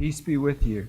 Peace be with you.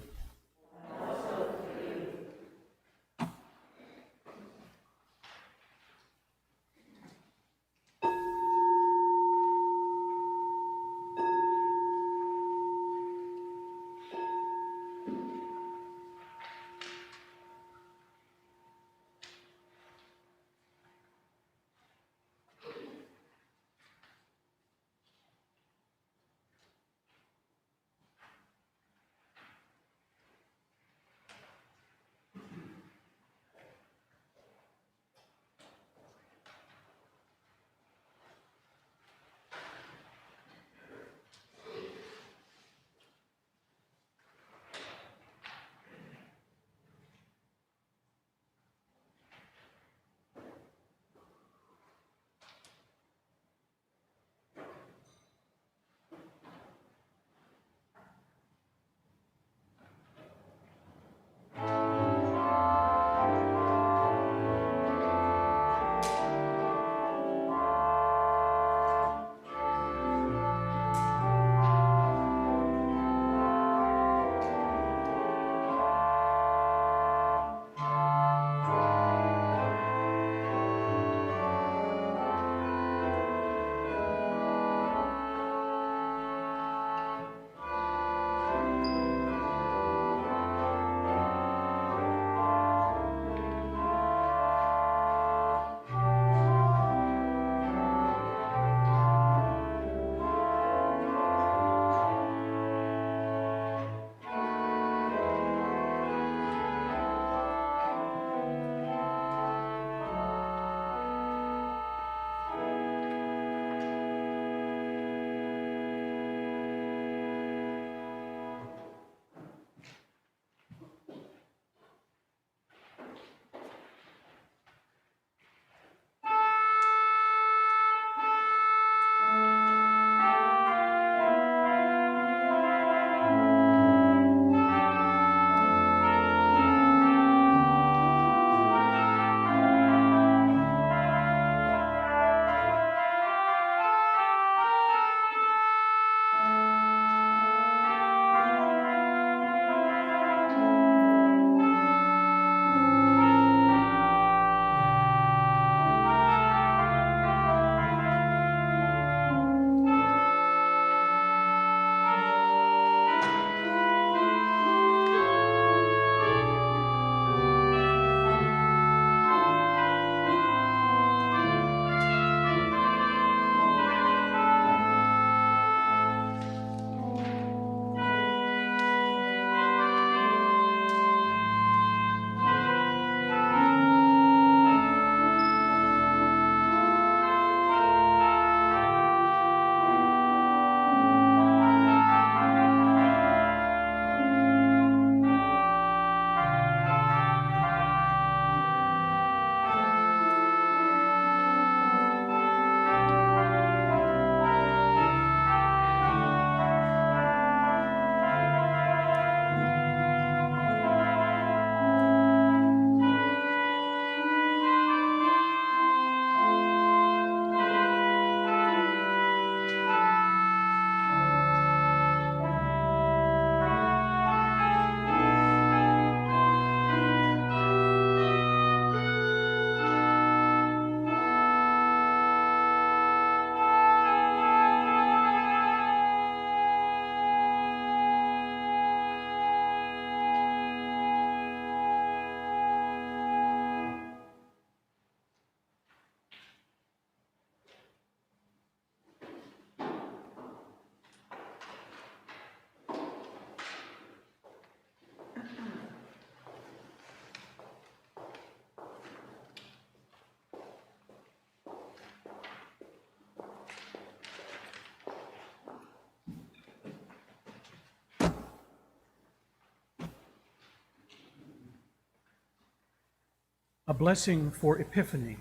A Blessing for Epiphany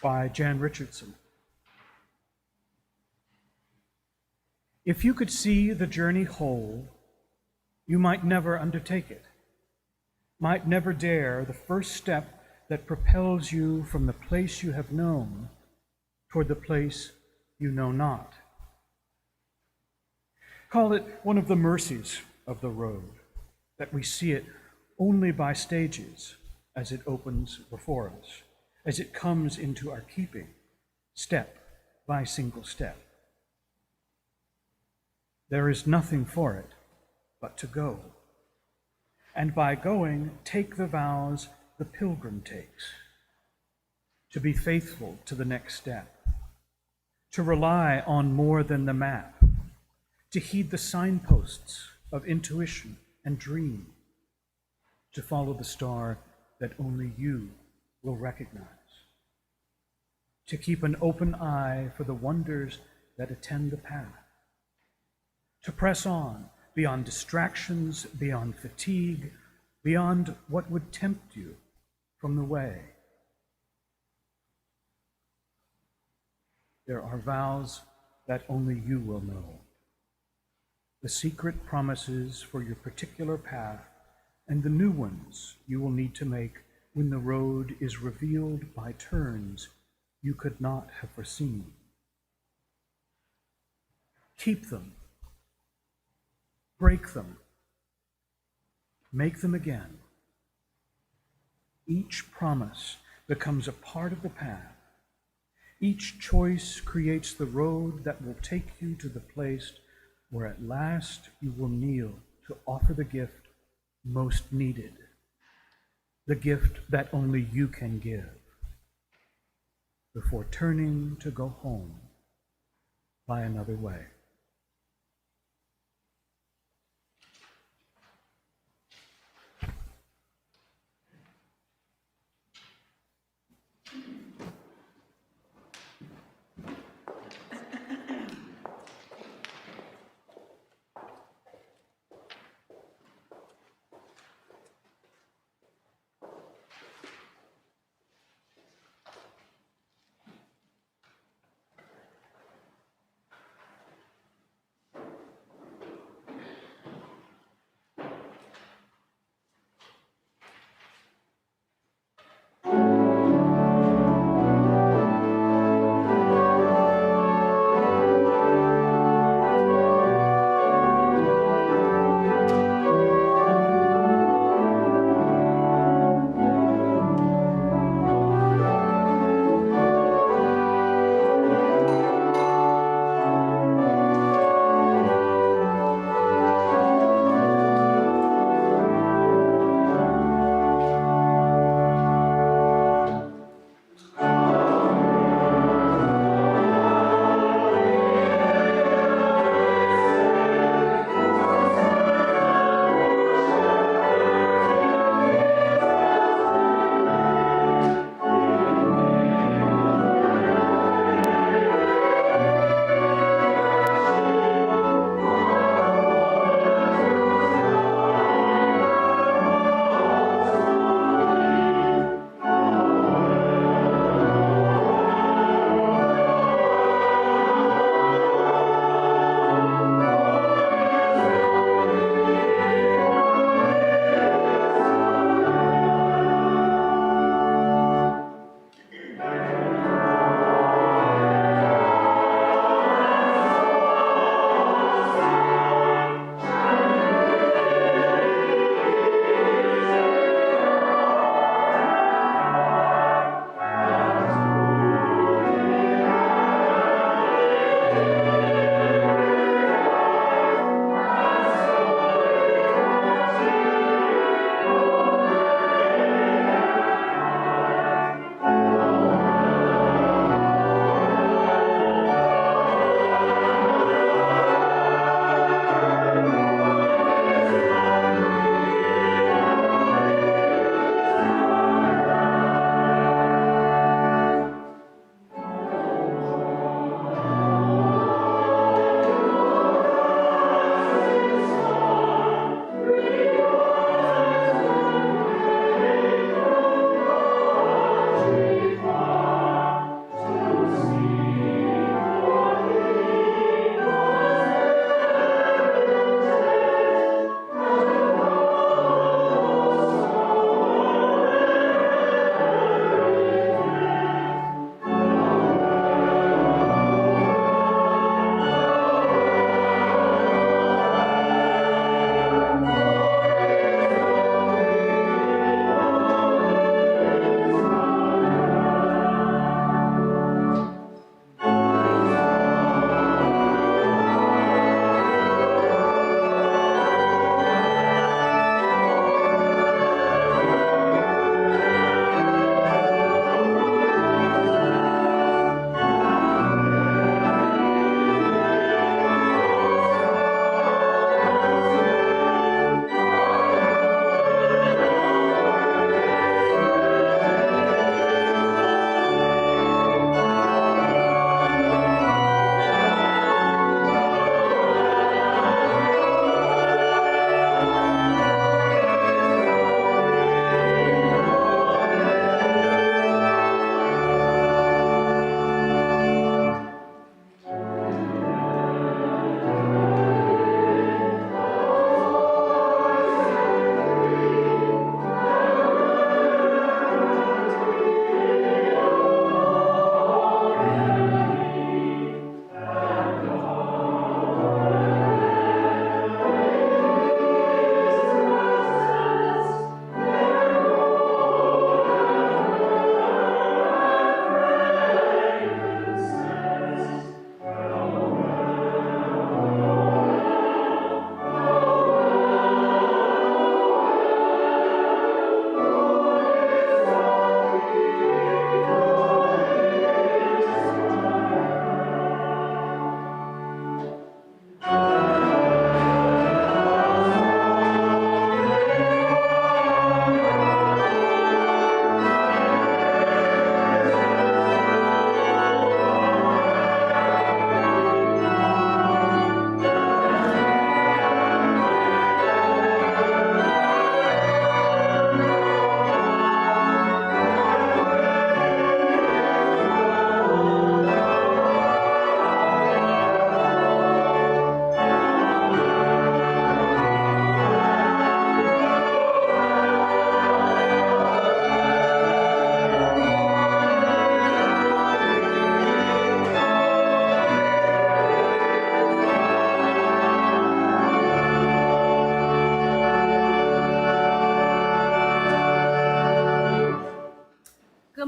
by Jan Richardson. If you could see the journey whole, you might never undertake it, might never dare the first step that propels you from the place you have known toward the place you know not. Call it one of the mercies of the road, that we see it only by stages as it opens before us, as it comes into our keeping, step by single step. There is nothing for it but to go, and by going, take the vows the pilgrim takes, to be faithful to the next step, to rely on more than the map, to heed the signposts of intuition and dream, to follow the star that only you will recognize, to keep an open eye for the wonders that attend the path, to press on beyond distractions, beyond fatigue, beyond what would tempt you from the way. There are vows that only you will know, the secret promises for your particular path, and the new ones you will need to make when the road is revealed by turns you could not have foreseen. Keep them, break them, make them again. Each promise becomes a part of the path. Each choice creates the road that will take you to the place where at last you will kneel to offer the gift most needed, the gift that only you can give, before turning to go home by another way.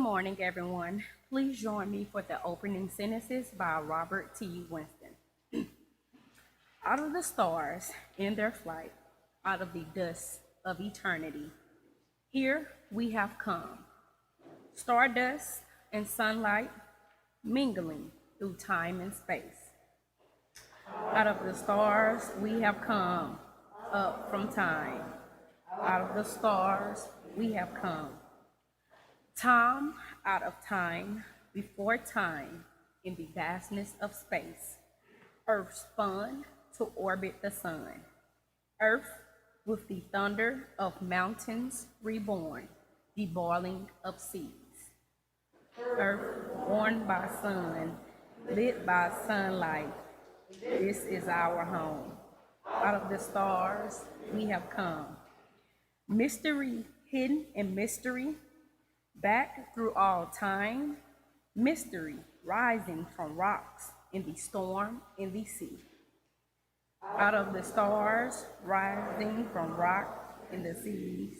morning, everyone. Please join me for the opening sentences by Robert T. Winston. Out of the stars in their flight, out of the dust of eternity, here we have come, stardust and sunlight mingling through time and space. Out of the stars we have come, up from time. Out of the stars we have come. Time out of time, before time, in the vastness of space. Earth spun to orbit the sun. Earth with the thunder of mountains reborn, the boiling of seas. Earth born by sun, lit by sunlight, this is our home. Out of the stars we have come. Mystery hidden in mystery, back through all time, mystery rising from rocks in the storm in the sea. Out of the stars rising from rock in the seas,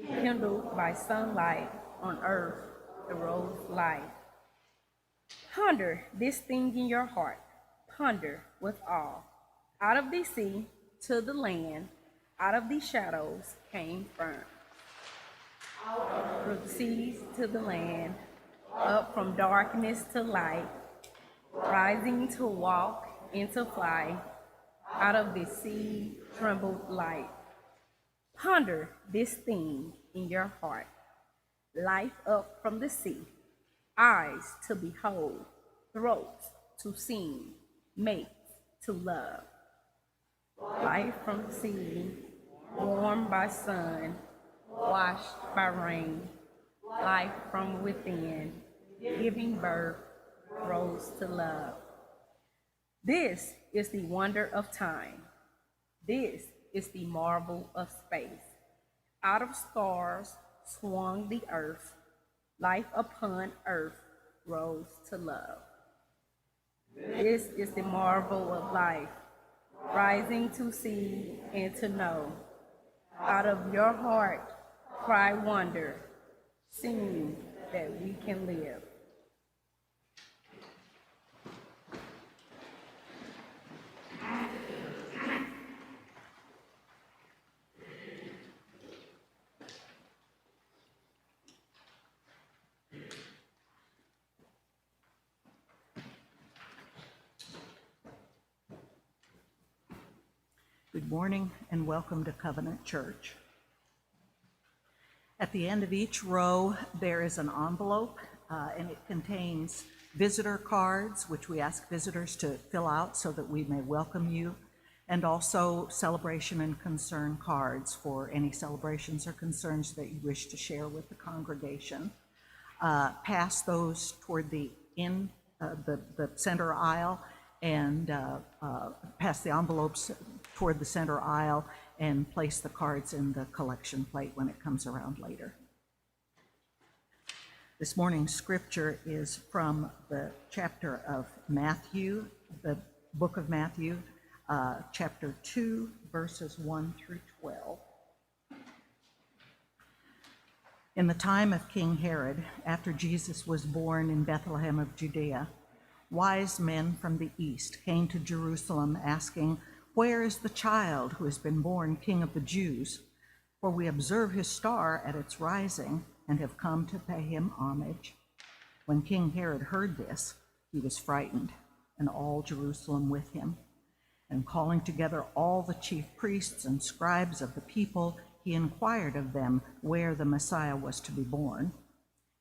kindled by sunlight on earth, the rose light. Ponder this thing in your heart, ponder with awe. Out of the sea to the land, out of the shadows came firm. Through the seas to the land, up from darkness to light, rising to walk into flight, out of the sea trembled light. Ponder this thing in your heart, life up from the sea, eyes to behold, throats to sing, mates to love. Life from the sea, warmed by sun, washed by rain, life from within, giving birth, rose to love. This is the wonder of time. This is the marvel of space. Out of stars swung the earth, life upon earth rose to love. This is the marvel of life, rising to see and to know. Out of your heart cry wonder, sing that we can live. Good morning and welcome to Covenant Church. At the end of each row, there is an envelope and it contains visitor cards, which we ask visitors to fill out so that we may welcome you, and also celebration and concern cards for any celebrations or concerns that you wish to share with the congregation. Pass those toward the center aisle and pass the envelopes toward the center aisle and place the cards in the collection plate when it comes around later. This morning's scripture is from the chapter of Matthew, the book of Matthew, chapter 2, verses 1 through 12. In the time of King Herod, after Jesus was born in Bethlehem of Judea, wise men from the east came to Jerusalem asking, "Where is the child who has been born King of the Jews? For we observe his star at its rising and have come to pay him homage." When King Herod heard this, he was frightened, and all Jerusalem with him. And calling together all the chief priests and scribes of the people, he inquired of them where the Messiah was to be born.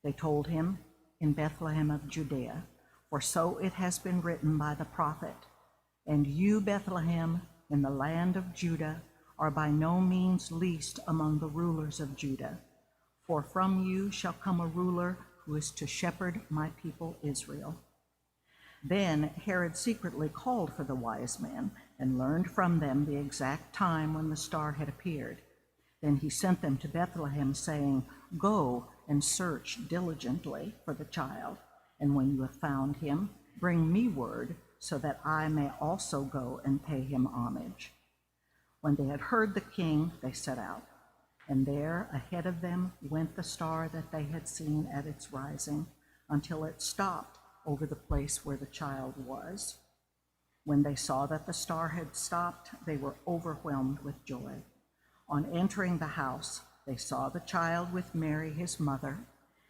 They told him, "In Bethlehem of Judea, for so it has been written by the prophet, 'And you, Bethlehem, in the land of Judah, are by no means least among the rulers of Judah. For from you shall come a ruler who is to shepherd my people Israel.'" Then Herod secretly called for the wise men and learned from them the exact time when the star had appeared. Then he sent them to Bethlehem, saying, "Go and search diligently for the child, and when you have found him, bring me word, so that I may also go and pay him homage." When they had heard the king, they set out. And there ahead of them went the star that they had seen at its rising, until it stopped over the place where the child was. When they saw that the star had stopped, they were overwhelmed with joy. On entering the house, they saw the child with Mary, his mother,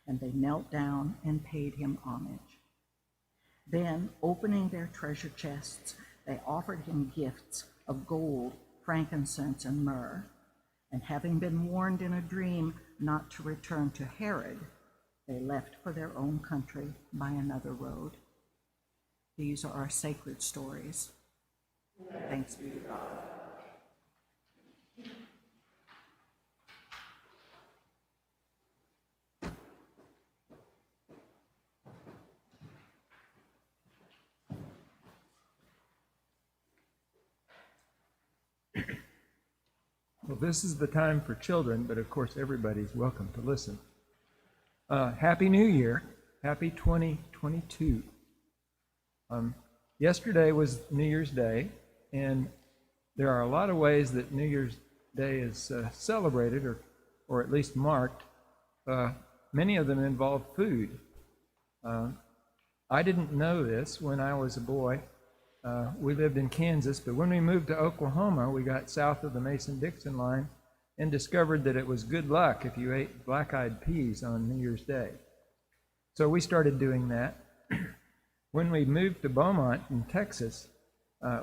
and they knelt down and paid him homage. Then, opening their treasure chests, they offered him gifts of gold, frankincense, and myrrh. And having been warned in a dream not to return to Herod, they left for their own country by another road. These are our sacred stories. Thanks be to God. Well, this is the time for children, but of course everybody's welcome to listen. Happy New Year. Happy 2022. Yesterday was New Year's Day, and there are a lot of ways that New Year's Day is celebrated or at least marked. Many of them involve food. I didn't know this when I was a boy. We lived in Kansas, but when we moved to Oklahoma, we got south of the Mason-Dixon line and discovered that it was good luck if you ate black-eyed peas on New Year's Day. So we started doing that. When we moved to Beaumont in Texas,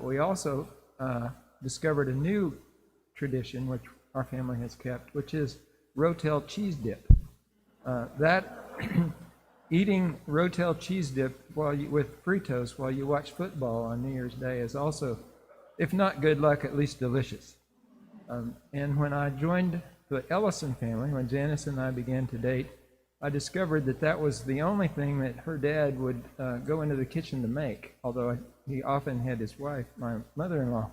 we also discovered a new tradition which our family has kept, which is Rotel cheese dip. Eating Rotel cheese dip with Fritos while you watch football on New Year's Day is also, if not good luck, at least delicious. And when I joined the Ellison family, when Janice and I began to date, I discovered that that was the only thing that her dad would go into the kitchen to make, although he often had his wife, my mother-in-law,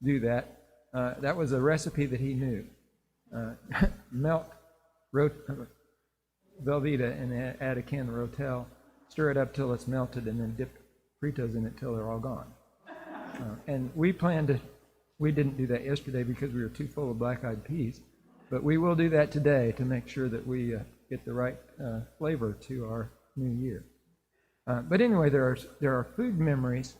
do that. That was a recipe that he knew. Melt Velveeta and add a can of Rotel, stir it up till it's melted, and then dip Fritos in it till they're all gone. And we didn't do that yesterday because we were too full of black-eyed peas, but we will do that today to make sure that we get the right flavor to our new year. But anyway, there are food memories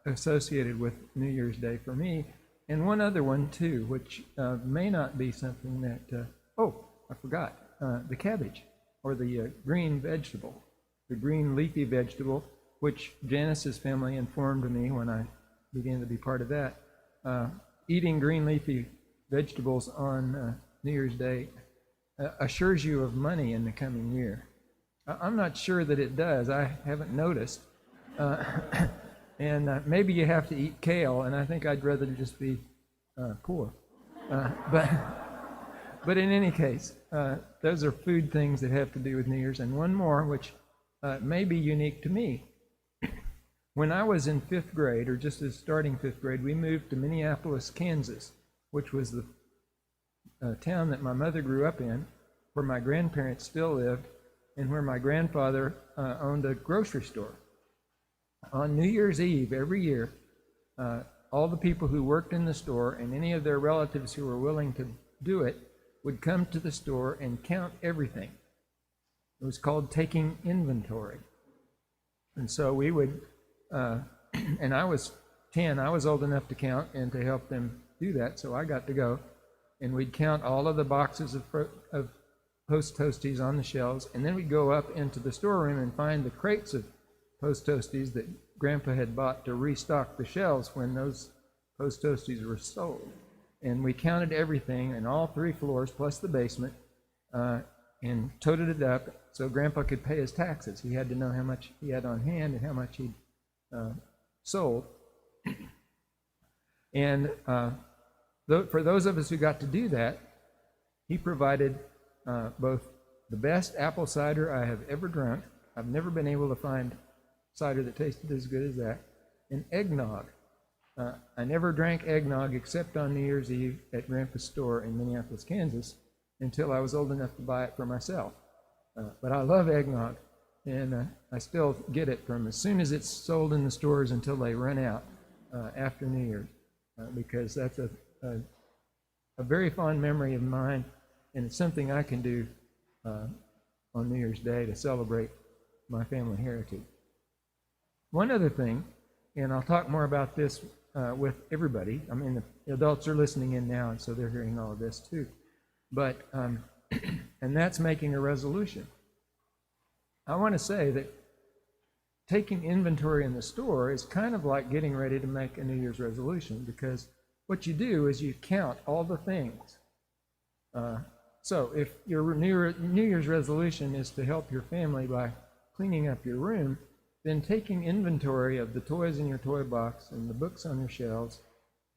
associated with New Year's Day for me, and one other one too, which may not be something that, I forgot. The cabbage, or the green vegetable, the green leafy vegetable, which Janice's family informed me when I began to be part of that. Eating green leafy vegetables on New Year's Day assures you of money in the coming year. I'm not sure that it does. I haven't noticed. And maybe you have to eat kale, and I think I'd rather just be poor. But in any case, those are food things that have to do with New Year's. And one more, which may be unique to me. When I was in 5th grade, or just as starting 5th grade, we moved to Minneapolis, Kansas, which was the town that my mother grew up in, where my grandparents still lived, and where my grandfather owned a grocery store. On New Year's Eve every year, all the people who worked in the store and any of their relatives who were willing to do it would come to the store and count everything. It was called taking inventory. And so we would, and I was 10, I was old enough to count and to help them do that, so I got to go. And we'd count all of the boxes of Post Toasties on the shelves, and then we'd go up into the storeroom and find the crates of Post Toasties that Grandpa had bought to restock the shelves when those Post Toasties were sold. And we counted everything in all 3 floors plus the basement and toted it up so Grandpa could pay his taxes. He had to know how much he had on hand and how much he'd sold. And for those of us who got to do that, he provided both the best apple cider I have ever drunk. I've never been able to find cider that tasted as good as that, and eggnog. I never drank eggnog except on New Year's Eve at Grandpa's store in Minneapolis, Kansas, until I was old enough to buy it for myself. But I love eggnog, and I still get it from as soon as it's sold in the stores until they run out after New Year's, because that's a a very fond memory of mine, and it's something I can do on New Year's Day to celebrate my family heritage. One other thing, and I'll talk more about this with everybody. I mean, the adults are listening in now, and so they're hearing all of this too. But, and that's making a resolution. I want to say that taking inventory in the store is kind of like getting ready to make a New Year's resolution, because what you do is you count all the things. So if your New Year's resolution is to help your family by cleaning up your room, then taking inventory of the toys in your toy box and the books on your shelves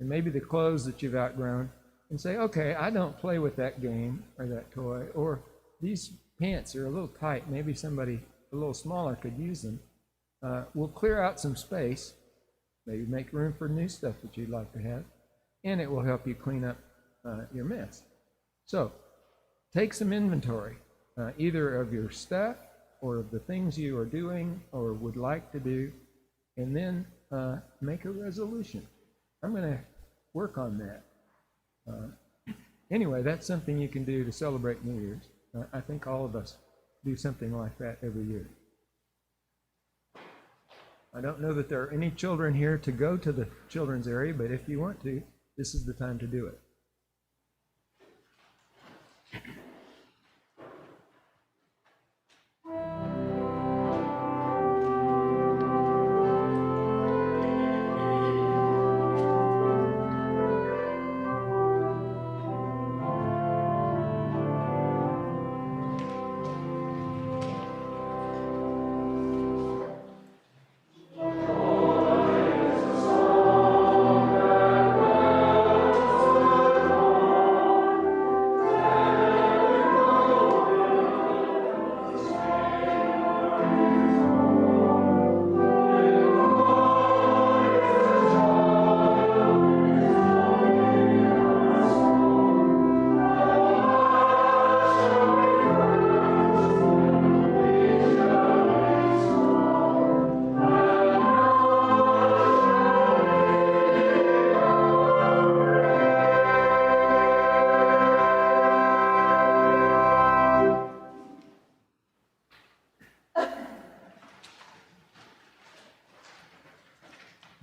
and maybe the clothes that you've outgrown, and say, okay, I don't play with that game or that toy, or these pants are a little tight, maybe somebody a little smaller could use them. We'll clear out some space, maybe make room for new stuff that you'd like to have, and it will help you clean up your mess. So take some inventory, either of your stuff or of the things you are doing or would like to do, and then make a resolution. I'm going to work on that. Anyway, that's something you can do to celebrate New Year's. I think all of us do something like that every year. I don't know that there are any children here to go to the children's area, but if you want to, this is the time to do it.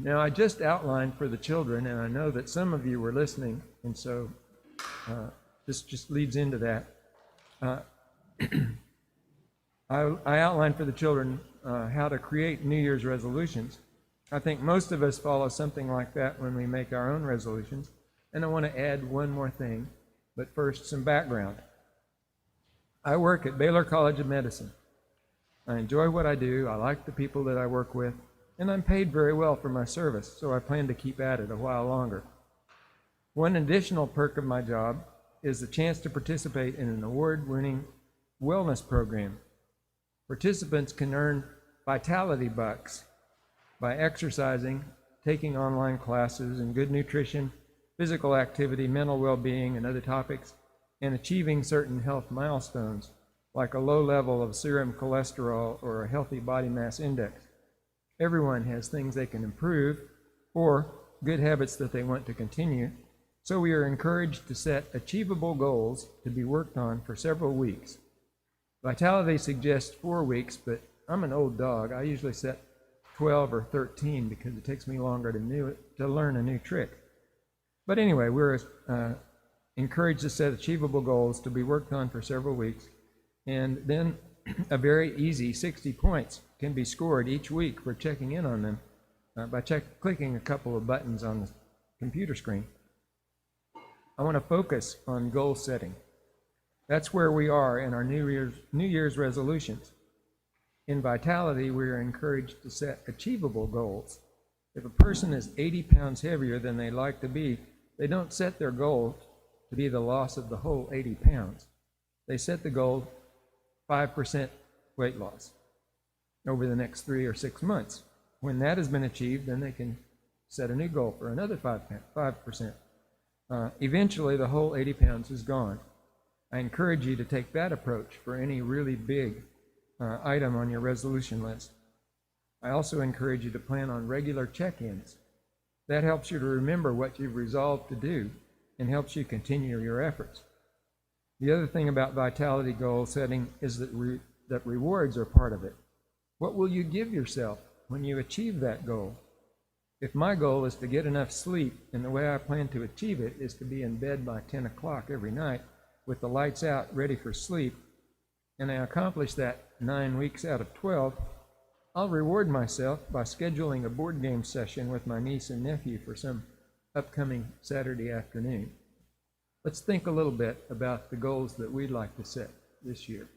Now, I just outlined for the children, and I know that some of you were listening, and so this just leads into that. I outlined for the children how to create New Year's resolutions. I think most of us follow something like that when we make our own resolutions, and I want to add one more thing, but first some background. I work at Baylor College of Medicine. I enjoy what I do, I like the people that I work with, and I'm paid very well for my service, so I plan to keep at it a while longer. One additional perk of my job is the chance to participate in an award-winning wellness program. Participants can earn vitality bucks by exercising, taking online classes in good nutrition, physical activity, mental well-being, and other topics, and achieving certain health milestones, like a low level of serum cholesterol or a healthy body mass index. Everyone has things they can improve or good habits that they want to continue, so we are encouraged to set achievable goals to be worked on for several weeks. Vitality suggests 4 weeks, but I'm an old dog. I usually set 12 or 13 because it takes me longer to learn a new trick. But anyway, we're encouraged to set achievable goals to be worked on for several weeks, and then a very easy 60 points can be scored each week for checking in on them by clicking a couple of buttons on the computer screen. I want to focus on goal setting. That's where we are in our New Year's resolutions. In Vitality, we are encouraged to set achievable goals. If a person is 80 pounds heavier than they'd like to be, they don't set their goal to be the loss of the whole 80 pounds. They set the goal 5% weight loss over the next 3 or 6 months. When that has been achieved, then they can set a new goal for another 5%. Eventually, the whole 80 pounds is gone. I encourage you to take that approach for any really big item on your resolution list. I also encourage you to plan on regular check-ins. That helps you to remember what you've resolved to do and helps you continue your efforts. The other thing about vitality goal setting is that rewards are part of it. What will you give yourself when you achieve that goal? If my goal is to get enough sleep, and the way I plan to achieve it is to be in bed by 10 o'clock every night with the lights out ready for sleep, and I accomplish that 9 weeks out of 12, I'll reward myself by scheduling a board game session with my niece and nephew for some upcoming Saturday afternoon. Let's think a little bit about the goals that we'd like to set this year.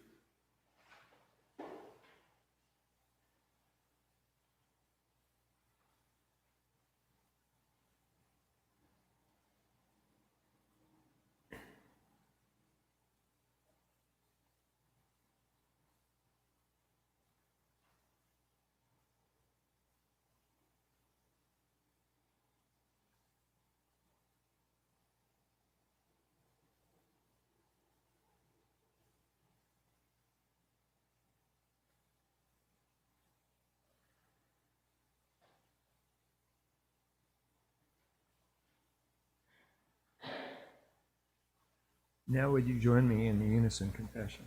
Now would you join me in the unison confession?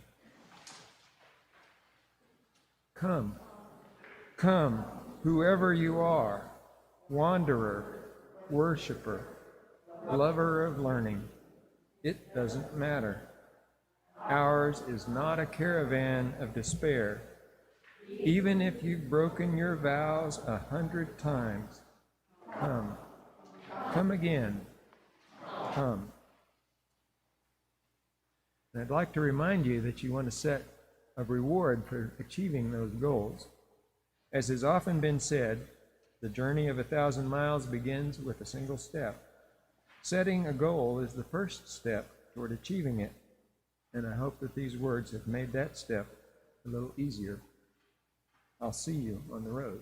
Come, come, whoever you are, wanderer, worshiper, lover of learning, it doesn't matter. Ours is not a caravan of despair. Even if you've broken your vows 100 times, come, come again, come. And I'd like to remind you that you want to set a reward for achieving those goals. As has often been said, the journey of 1,000 miles begins with a single step. Setting a goal is the first step toward achieving it, and I hope that these words have made that step a little easier. I'll see you on the road.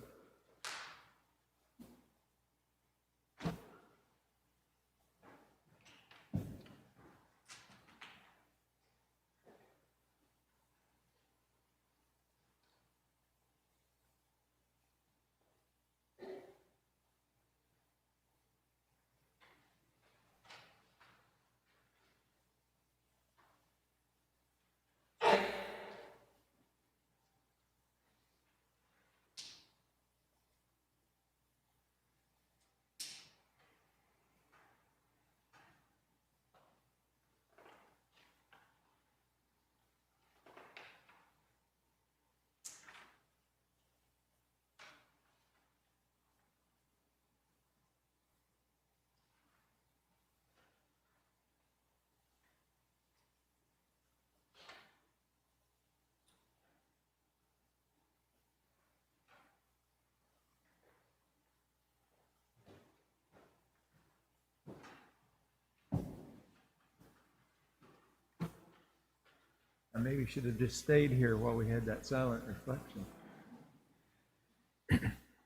I maybe should have just stayed here while we had that silent reflection.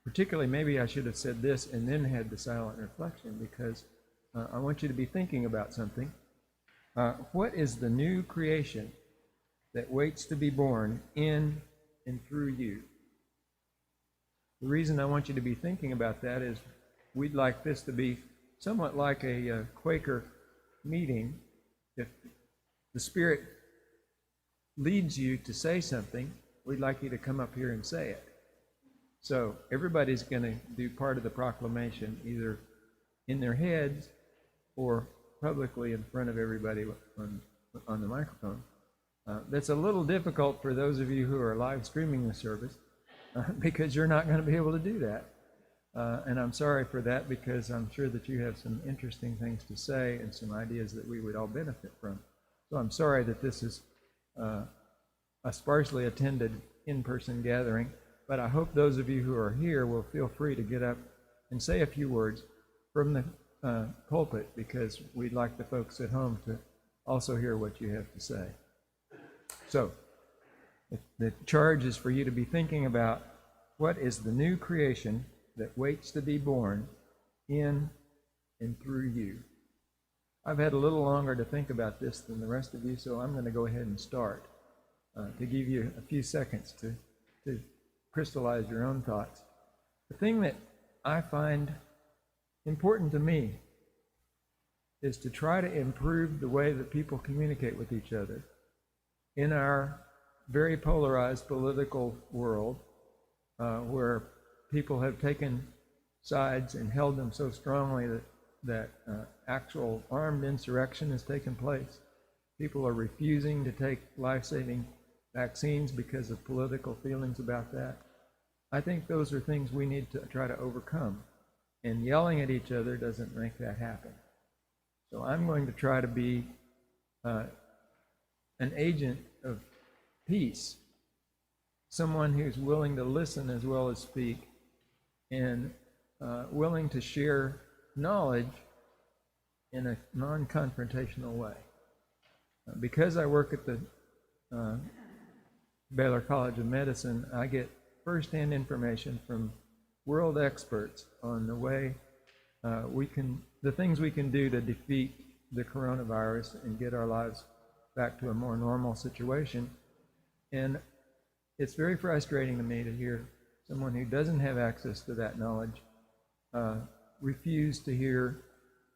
Particularly, maybe I should have said this and then had the silent reflection, because I want you to be thinking about something. What is the new creation that waits to be born in and through you? The reason I want you to be thinking about that is we'd like this to be somewhat like a Quaker meeting. If the Spirit leads you to say something, we'd like you to come up here and say it. So everybody's going to do part of the proclamation either in their heads or publicly in front of everybody on the microphone. That's a little difficult for those of you who are live streaming the service because you're not going to be able to do that. And I'm sorry for that, because I'm sure that you have some interesting things to say and some ideas that we would all benefit from. So I'm sorry that this is a sparsely attended in-person gathering, but I hope those of you who are here will feel free to get up and say a few words from the pulpit, because we'd like the folks at home to also hear what you have to say. So the charge is for you to be thinking about what is the new creation that waits to be born in and through you. I've had a little longer to think about this than the rest of you, so I'm going to go ahead and start to give you a few seconds to crystallize your own thoughts. The thing that I find important to me is to try to improve the way that people communicate with each other. In our very polarized political world, where people have taken sides and held them so strongly that actual armed insurrection has taken place. People are refusing to take life-saving vaccines because of political feelings about that. I think those are things we need to try to overcome. And yelling at each other doesn't make that happen. So I'm going to try to be an agent of peace, someone who's willing to listen as well as speak, and willing to share knowledge in a non-confrontational way. Because I work at the Baylor College of Medicine, I get firsthand information from world experts on the way the things we can do to defeat the coronavirus and get our lives back to a more normal situation. And it's very frustrating to me to hear someone who doesn't have access to that knowledge refuse to hear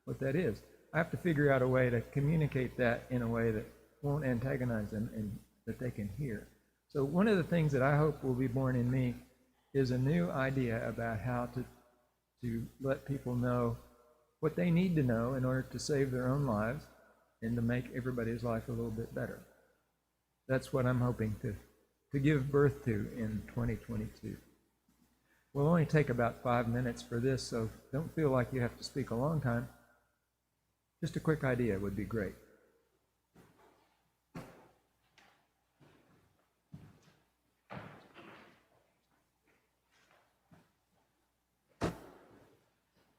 what that is. I have to figure out a way to communicate that in a way that won't antagonize them and that they can hear. So one of the things that I hope will be born in me is a new idea about how to let people know what they need to know in order to save their own lives and to make everybody's life a little bit better. That's what I'm hoping to give birth to in 2022. We'll only take about 5 minutes for this, so don't feel like you have to speak a long time. Just a quick idea would be great.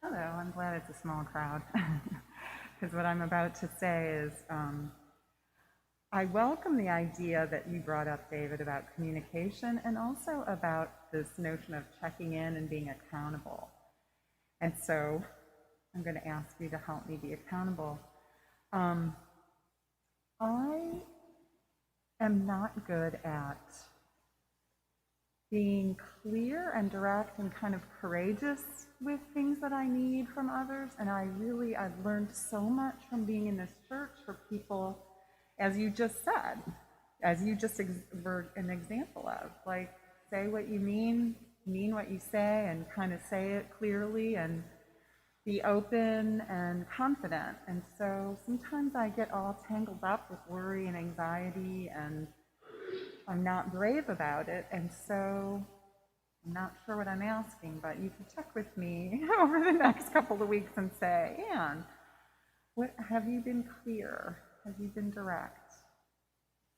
Hello, I'm glad it's a small crowd, because what I'm about to say is I welcome the idea that you brought up, David, about communication and also about this notion of checking in and being accountable. And so I'm going to ask you to help me be accountable. I am not good at being clear and direct and kind of courageous with things that I need from others. And I've learned so much from being in this church for people, as you just said, as you just were an example of, like, say what you mean what you say, and kind of say it clearly and be open and confident. And so sometimes I get all tangled up with worry and anxiety, and I'm not brave about it, and so I'm not sure what I'm asking, but you can check with me over the next couple of weeks and say, Anne, what have you been clear? Have you been direct?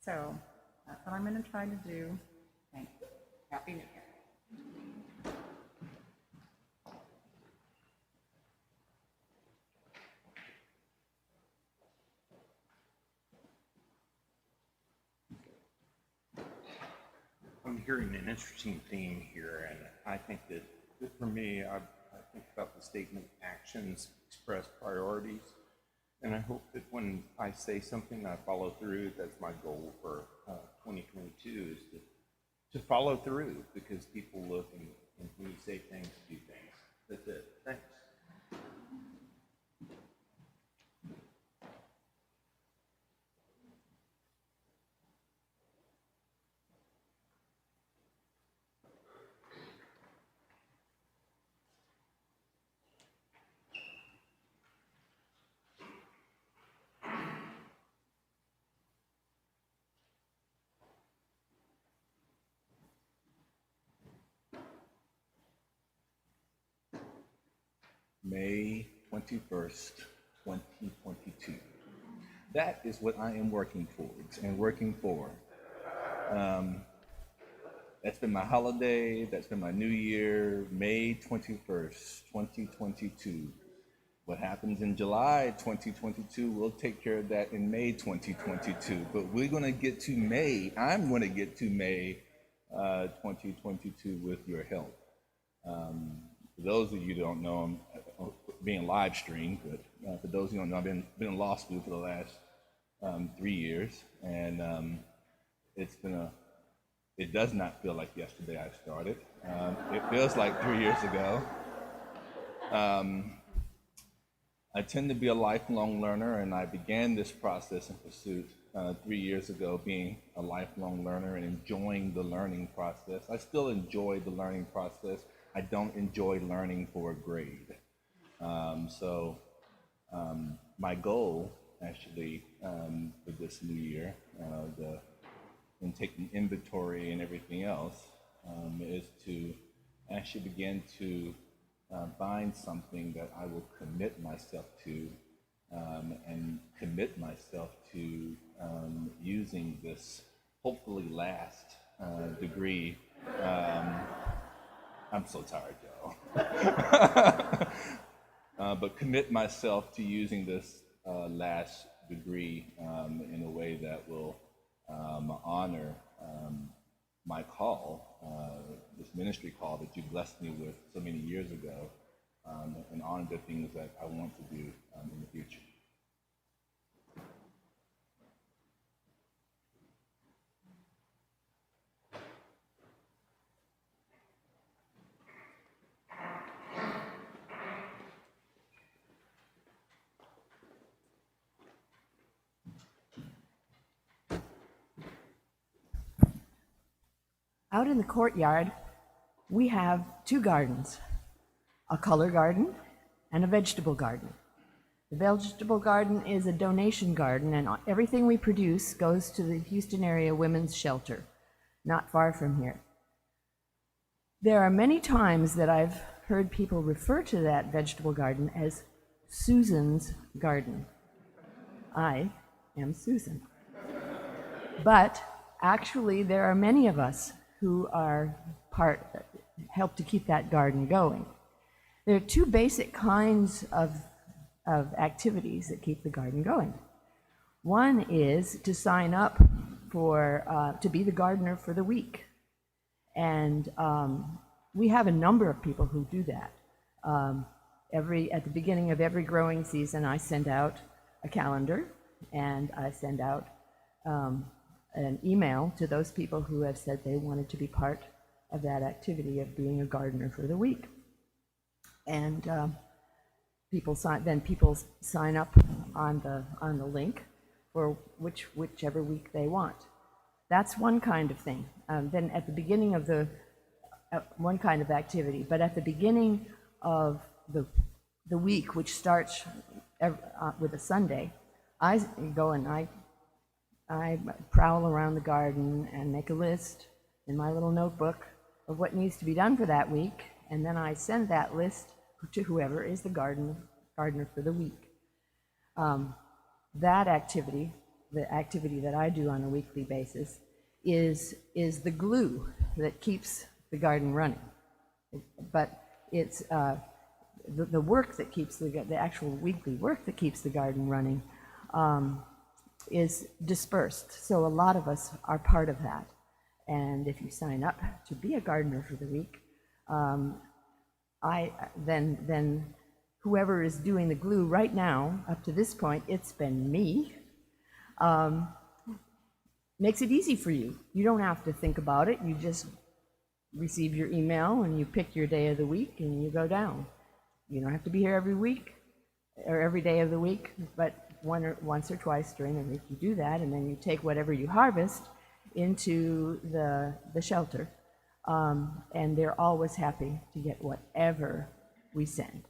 So that's what I'm going to try to do. Thank you. Happy New Year. I'm hearing an interesting theme here, and I think that for me, I think about the statement, actions express priorities, and I hope that when I say something, I follow through. That's my goal for 2022, is to follow through, because people look and when you say things, do things. That's it. Thanks. May 21st, 2022. That is what I am working towards and working for. That's been my holiday, that's been my new year, May 21st, 2022. What happens in July 2022, we'll take care of that in May 2022. But we're going to get to May, I'm going to get to May 2022 with your help. For those of you who don't know, I'm being live streamed, but for those who don't know, I've been in law school for the last 3 years, and it does not feel like yesterday I started. It feels like 3 years ago. I tend to be a lifelong learner, and I began this process and pursuit 3 years ago, being a lifelong learner and enjoying the learning process. I still enjoy the learning process. I don't enjoy learning for a grade. My goal, actually, for this new year, in taking inventory and everything else, is to actually begin to find something that I will commit myself to, and commit myself to using this hopefully last degree. I'm so tired, y'all. But commit myself to using this last degree in a way that will honor my call, this ministry call that you blessed me with so many years ago, and honor the things that I want to do in the future. Out in the courtyard, we have two gardens, a color garden and a vegetable garden. The vegetable garden is a donation garden, and everything we produce goes to the Houston area women's shelter, not far from here. There are many times that I've heard people refer to that vegetable garden as Susan's garden. I am Susan. But actually, there are many of us who are help to keep that garden going. There are two basic kinds of activities that keep the garden going. One is to sign up for to be the gardener for the week, and we have a number of people who do that. At the beginning of every growing season, I send out a calendar, and I send out an email to those people who have said they wanted to be part of that activity of being a gardener for the week. And people sign up on the link for whichever week they want. That's one kind of thing. Then at the beginning of one kind of activity, but at the beginning of the week, which starts with a Sunday, I go and I prowl around the garden and make a list in my little notebook of what needs to be done for that week, and then I send that list to whoever is the gardener for the week. That activity, the activity that I do on a weekly basis, is the glue that keeps the garden running. But it's the work that keeps the actual weekly work that keeps the garden running is dispersed. So a lot of us are part of that. And if you sign up to be a gardener for the week, then whoever is doing the glue right now, up to this point, it's been me, makes it easy for you. You don't have to think about it. You just receive your email and you pick your day of the week and you go down. You don't have to be here every week or every day of the week, but once or twice during the week you do that, and then you take whatever you harvest into the shelter, and they're always happy to get whatever we send.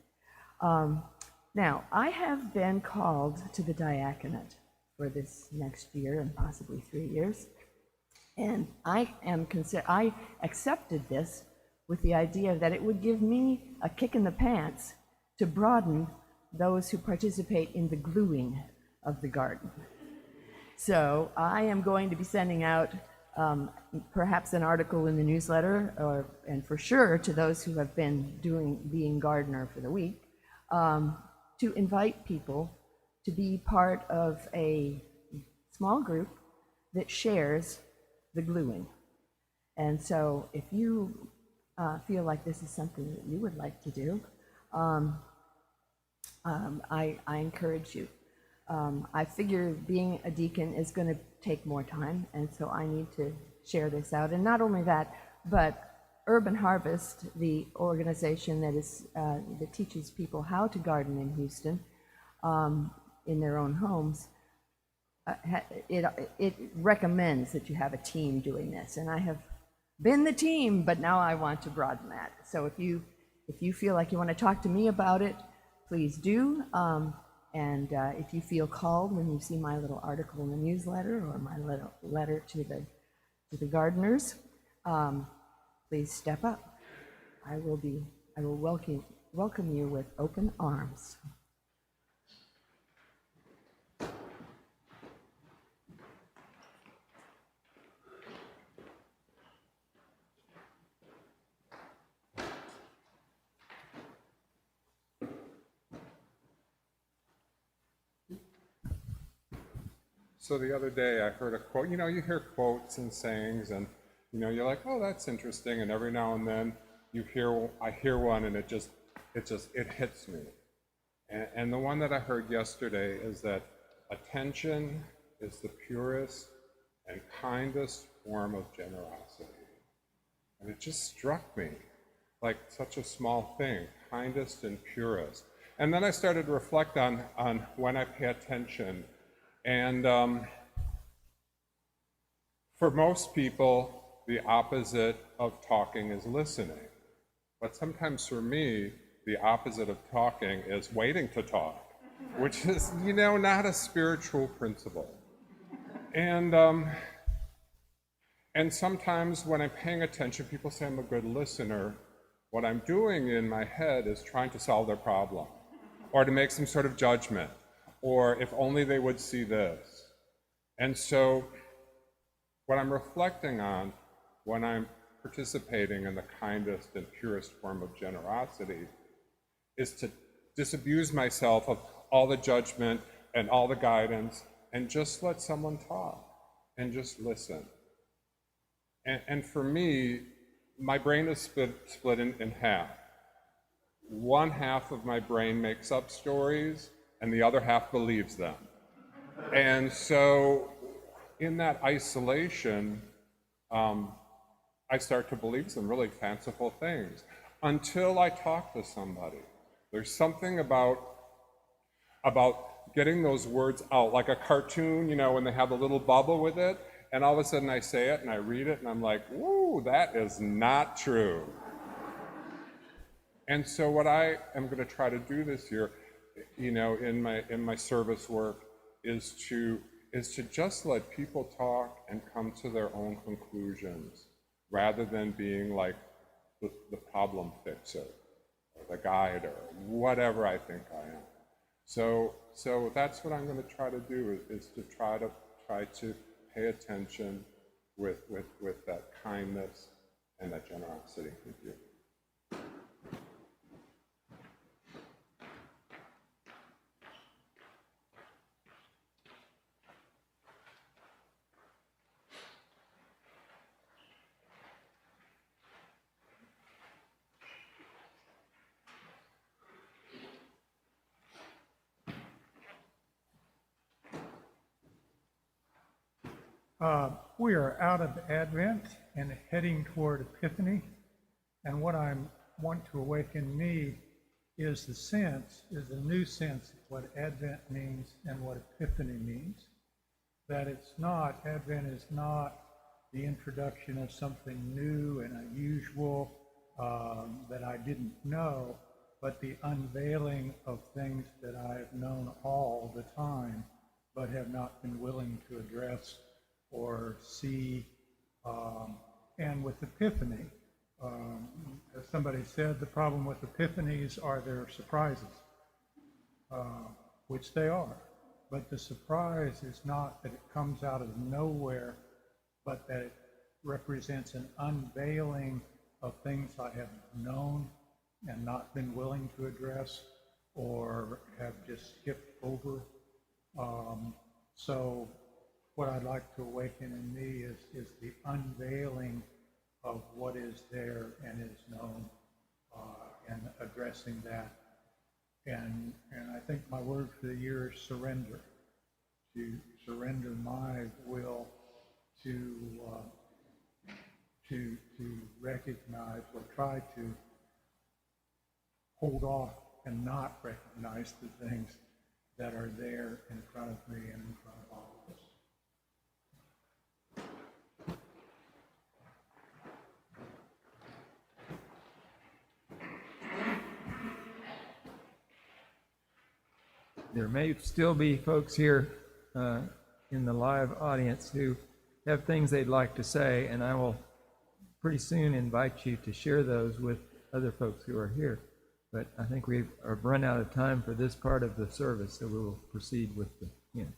Now, I have been called to the diaconate for this next year and possibly 3 years, and I accepted this with the idea that it would give me a kick in the pants to broaden those who participate in the gluing of the garden. So I am going to be sending out perhaps an article in the newsletter, and for sure to those who have been being gardener for the week, to invite people to be part of a small group that shares the gluing. And so if you feel like this is something that you would like to do, I encourage you. I figure being a deacon is going to take more time, and so I need to share this out. And not only that, but Urban Harvest, the organization that teaches people how to garden in Houston, in their own homes, it recommends that you have a team doing this. And I have been the team, but now I want to broaden that. So if you feel like you want to talk to me about it, please do. And if you feel called when you see my little article in the newsletter or my little letter to the gardeners, please step up. I will welcome you with open arms. So the other day I heard a quote. You know, you hear quotes and sayings, and you know, you're like, oh, that's interesting. And every now and then I hear one, and it hits me. And the one that I heard yesterday is that attention is the purest and kindest form of generosity. And it just struck me like such a small thing, kindest and purest. And then I started to reflect on when I pay attention. And for most people, the opposite of talking is listening. But sometimes for me, the opposite of talking is waiting to talk, which is, you know, not a spiritual principle. And sometimes when I'm paying attention, people say I'm a good listener. What I'm doing in my head is trying to solve their problem, or to make some sort of judgment, or if only they would see this. And so what I'm reflecting on when I'm participating in the kindest and purest form of generosity is to disabuse myself of all the judgment and all the guidance and just let someone talk and just listen. And for me, my brain is split in half. One half of my brain makes up stories, and the other half believes them. And so in that isolation, I start to believe some really fanciful things until I talk to somebody. There's something about getting those words out, like a cartoon, you know, when they have a little bubble with it, and all of a sudden I say it and I read it and I'm like, whoa, that is not true. And so what I am going to try to do this year, you know, in my service work is to just let people talk and come to their own conclusions rather than being like the problem fixer or the guide or whatever I think I am. So that's what I'm going to try to do is to try to pay attention with that kindness and that generosity. Thank you. We are out of Advent and heading toward Epiphany, and what I want to awaken me is a new sense of what Advent means and what Epiphany means. That Advent is not the introduction of something new and unusual that I didn't know, but the unveiling of things that I've known all the time, but have not been willing to address or see. And with Epiphany, as somebody said, the problem with Epiphanies are their surprises, which they are. But the surprise is not that it comes out of nowhere, but that it represents an unveiling of things I have known and not been willing to address or have just skipped over. So what I'd like to awaken in me is the unveiling of what is there and is known, and addressing that. And I think my word for the year is surrender. To surrender my will to recognize or try to hold off and not recognize the things that are there in front of me and in front of all of us. There may still be folks here in the live audience who have things they'd like to say, and I will pretty soon invite you to share those with other folks who are here. But I think we have run out of time for this part of the service, so we will proceed with the hymn.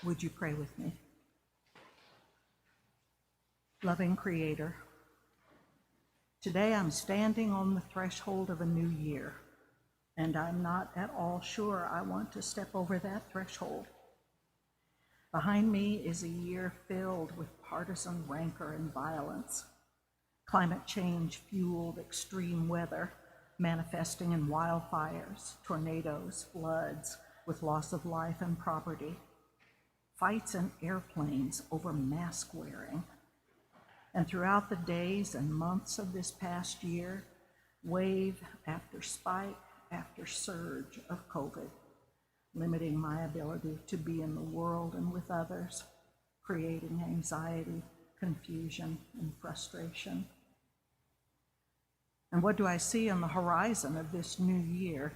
Would you pray with me? Loving Creator, today I'm standing on the threshold of a new year, and I'm not at all sure I want to step over that threshold. Behind me is a year filled with partisan rancor and violence, climate change-fueled extreme weather manifesting in wildfires, tornadoes, floods, with loss of life and property, fights in airplanes over mask wearing, and throughout the days and months of this past year, wave after spike after surge of COVID, limiting my ability to be in the world and with others, creating anxiety, confusion, and frustration. And what do I see on the horizon of this new year?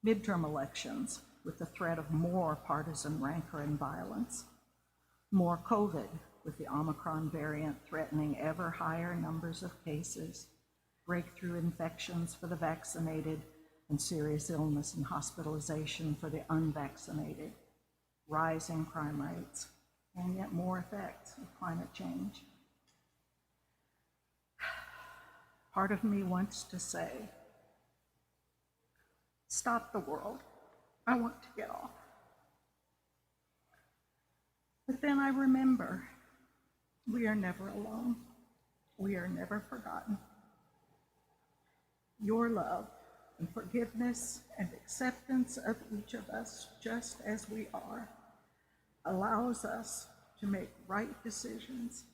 Midterm elections with the threat of more partisan rancor and violence, more COVID with the Omicron variant threatening ever higher numbers of cases, breakthrough infections for the vaccinated, and serious illness and hospitalization for the unvaccinated, rising crime rates, and yet more effects of climate change. Part of me wants to say, stop the world. I want to get off. But then I remember, we are never alone. We are never forgotten. Your love and forgiveness and acceptance of each of us just as we are allows us to make right decisions,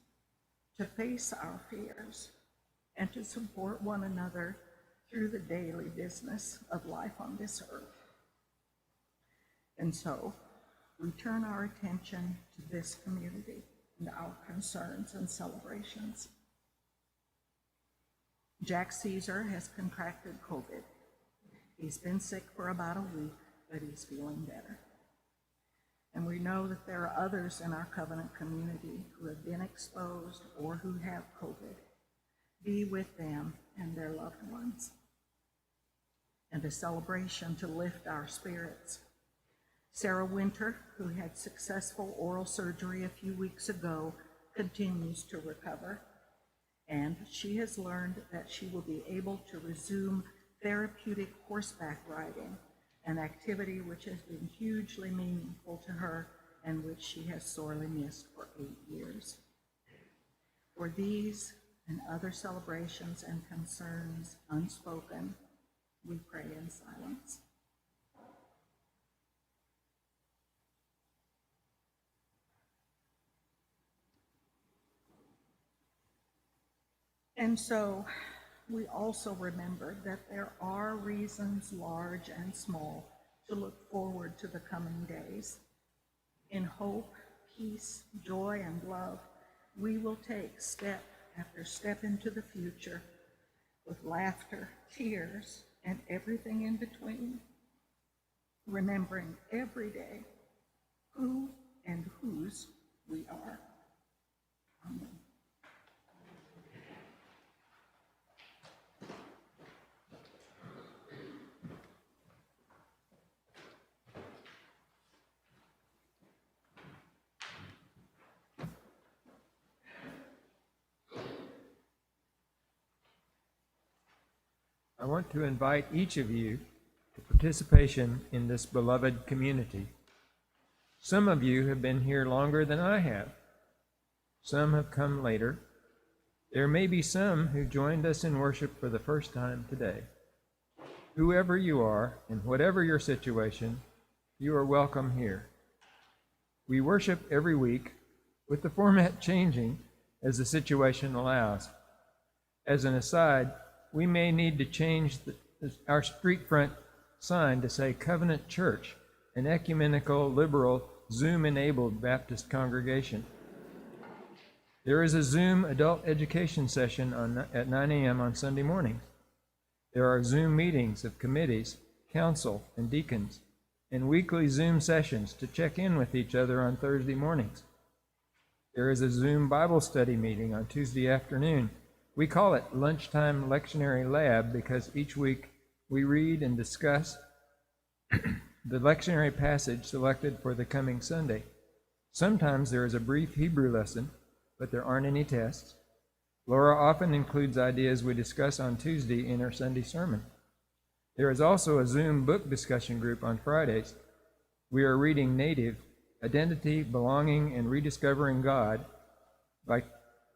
to face our fears, and to support one another through the daily business of life on this earth. And so, we turn our attention to this community and our concerns and celebrations. Jack Caesar has contracted COVID. He's been sick for about a week, but he's feeling better. And we know that there are others in our covenant community who have been exposed or who have COVID. Be with them and their loved ones. And a celebration to lift our spirits. Sarah Winter, who had successful oral surgery a few weeks ago, continues to recover. And she has learned that she will be able to resume therapeutic horseback riding, an activity which has been hugely meaningful to her and which she has sorely missed for 8 years. For these and other celebrations and concerns unspoken, we pray in silence. And so we also remember that there are reasons, large and small, to look forward to the coming days. In hope, peace, joy, and love, we will take step after step into the future with laughter, tears, and everything in between, remembering every day who and whose we are. Amen. I want to invite each of you to participation in this beloved community. Some of you have been here longer than I have. Some have come later. There may be some who joined us in worship for the first time today. Whoever you are, and whatever your situation, you are welcome here. We worship every week, with the format changing as the situation allows. As an aside, we may need to change our street front sign to say Covenant Church, an ecumenical, liberal, Zoom-enabled Baptist congregation. There is a Zoom adult education session at 9 a.m. on Sunday mornings. There are Zoom meetings of committees, council, and deacons, and weekly Zoom sessions to check in with each other on Thursday mornings. There is a Zoom Bible study meeting on Tuesday afternoon. We call it Lunchtime Lectionary Lab because each week we read and discuss the lectionary passage selected for the coming Sunday. Sometimes there is a brief Hebrew lesson, but there aren't any tests. Laura often includes ideas we discuss on Tuesday in her Sunday sermon. There is also a Zoom book discussion group on Fridays. We are reading Native, Identity, Belonging, and Rediscovering God by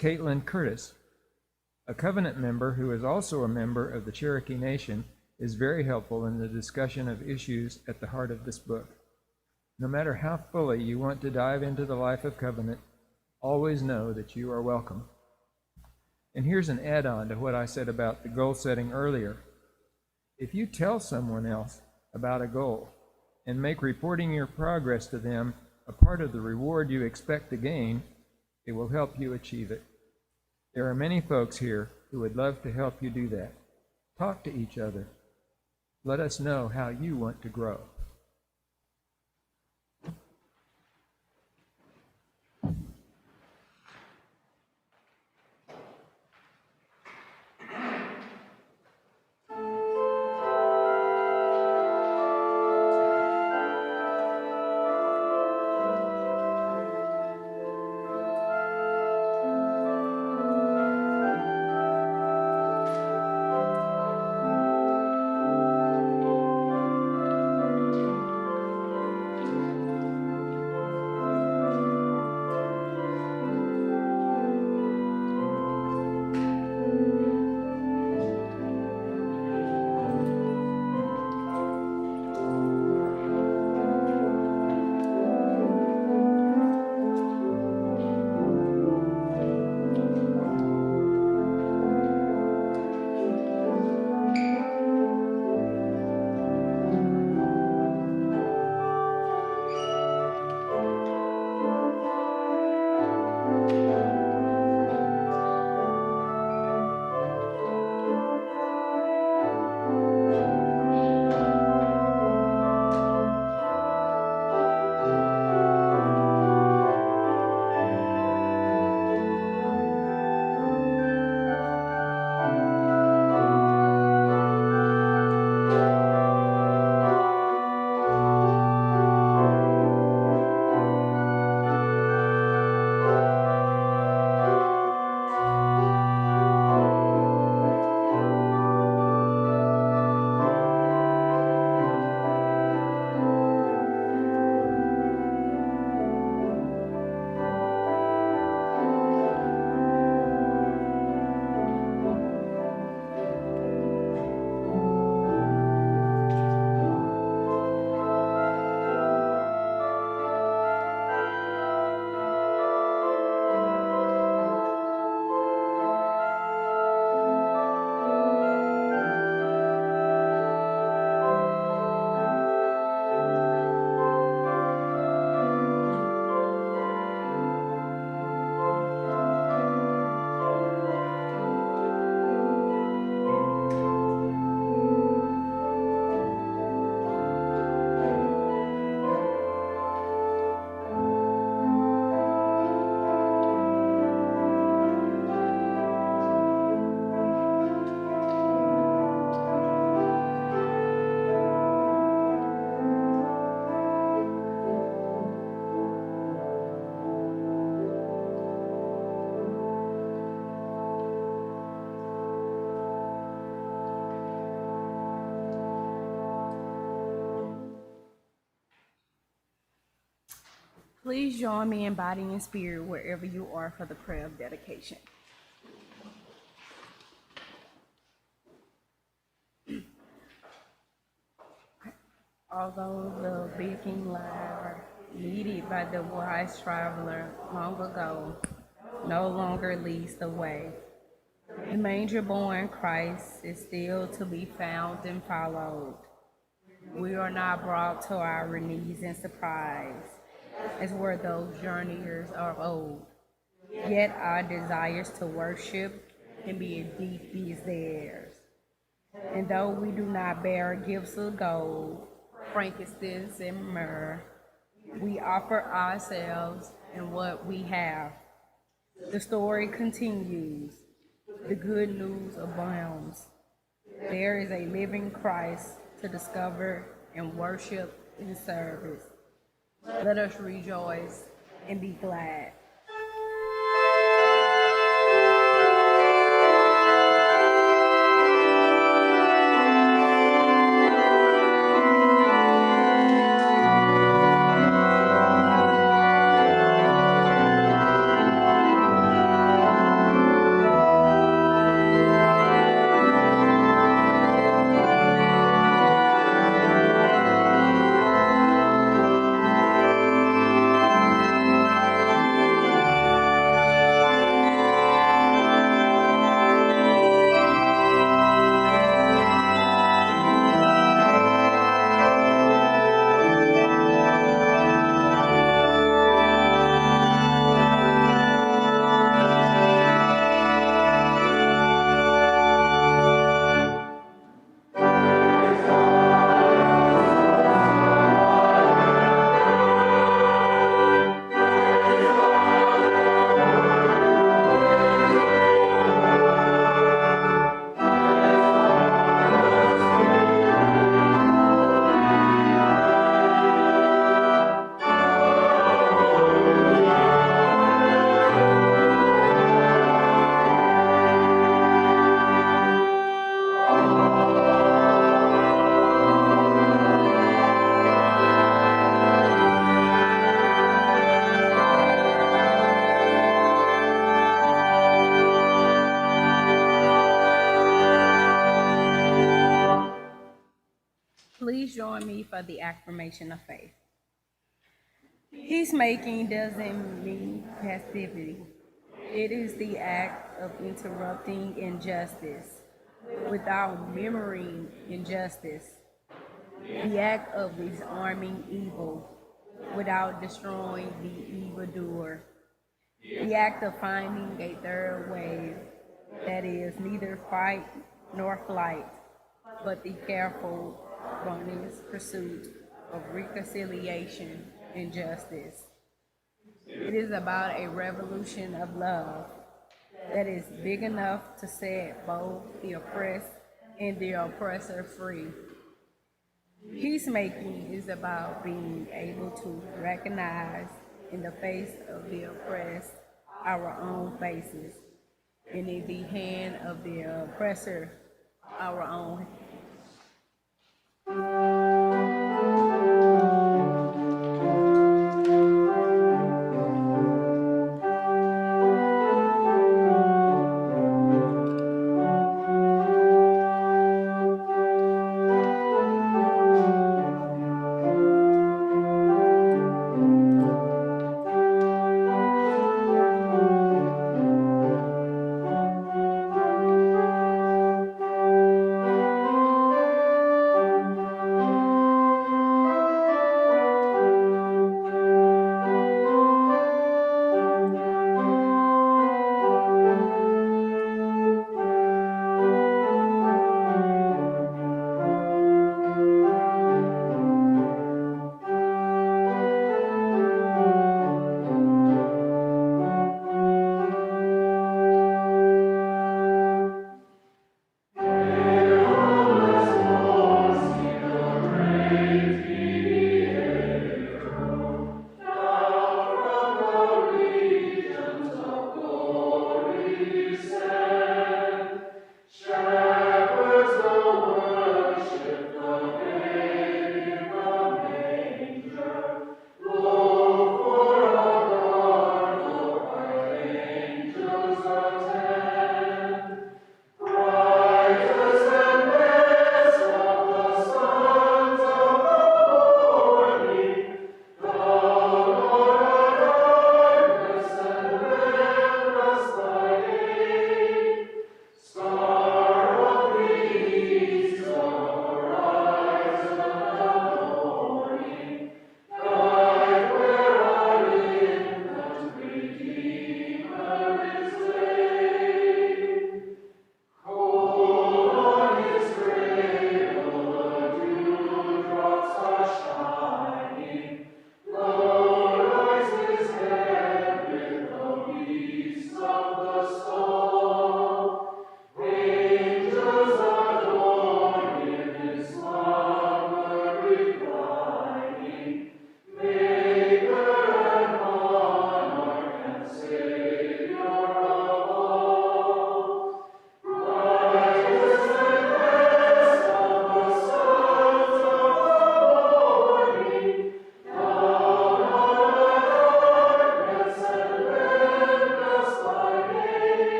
Caitlin Curtis, a covenant member who is also a member of the Cherokee Nation is very helpful in the discussion of issues at the heart of this book. No matter how fully you want to dive into the life of covenant, always know that you are welcome. And here's an add-on to what I said about the goal setting earlier. If you tell someone else about a goal and make reporting your progress to them a part of the reward you expect to gain, it will help you achieve it. There are many folks here who would love to help you do that. Talk to each other. Let us know how you want to grow. Please join me in body and spirit wherever you are for the prayer of dedication. Although the baking lyre needed by the wise traveler long ago no longer leads the way, the manger-born Christ is still to be found and followed. We are not brought to our knees in surprise, as were those journeyers of old. Yet our desires to worship can be as deep as theirs. And though we do not bear gifts of gold, frankincense, and myrrh, we offer ourselves and what we have. The story continues. The good news abounds. There is a living Christ to discover and worship in service. Let us rejoice and be glad. Please join me for the affirmation of faith. Peacemaking doesn't mean passivity. It is the act of interrupting injustice without mirroring injustice, the act of disarming evil without destroying the evildoer, the act of finding a third way that is neither fight nor flight, but the careful, earnest pursuit of reconciliation and justice. It is about a revolution of love that is big enough to set both the oppressed and the oppressor free. Peacemaking is about being able to recognize in the face of the oppressed our own faces, and in the hand of the oppressor our own.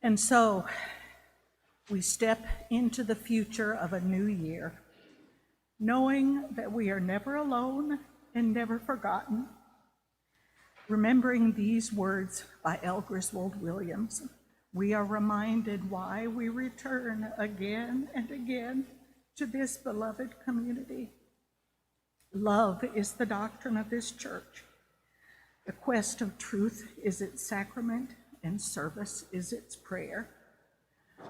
And so we step into the future of a new year, knowing that we are never alone and never forgotten. Remembering these words by L. Griswold Williams, we are reminded why we return again and again to this beloved community. Love is the doctrine of this church. The quest of truth is its sacrament, and service is its prayer.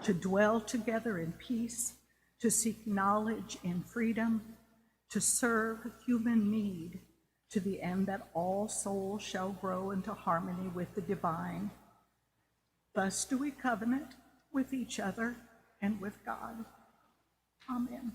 To dwell together in peace, to seek knowledge in freedom, to serve human need, to the end that all souls shall grow into harmony with the divine. Thus do we covenant with each other and with God. Amen.